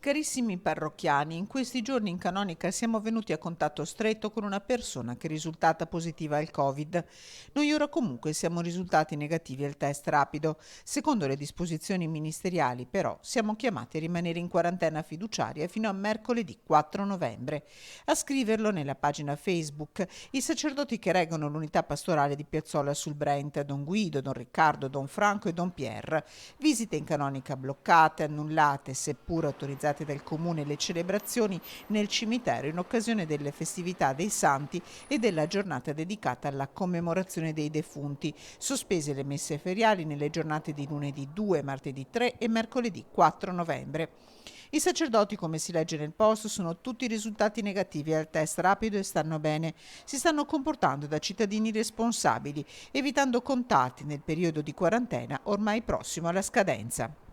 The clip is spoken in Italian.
Carissimi parrocchiani, in questi giorni in Canonica siamo venuti a contatto stretto con una persona che è risultata positiva al Covid. Noi ora comunque siamo risultati negativi al test rapido. Secondo le disposizioni ministeriali, però, siamo chiamati a rimanere in quarantena fiduciaria fino a mercoledì 4 novembre. A scriverlo nella pagina Facebook i sacerdoti che reggono l'unità pastorale di Piazzola sul Brent, Don Guido, Don Riccardo, Don Franco e Don Pierre. Visite in Canonica bloccate, annullate, seppur autorizzate dal comune le celebrazioni nel cimitero in occasione delle festività dei santi e della giornata dedicata alla commemorazione dei defunti, sospese le messe feriali nelle giornate di lunedì 2, martedì 3 e mercoledì 4 novembre. I sacerdoti, come si legge nel post, sono tutti risultati negativi al test rapido e stanno bene. Si stanno comportando da cittadini responsabili, evitando contatti nel periodo di quarantena ormai prossimo alla scadenza.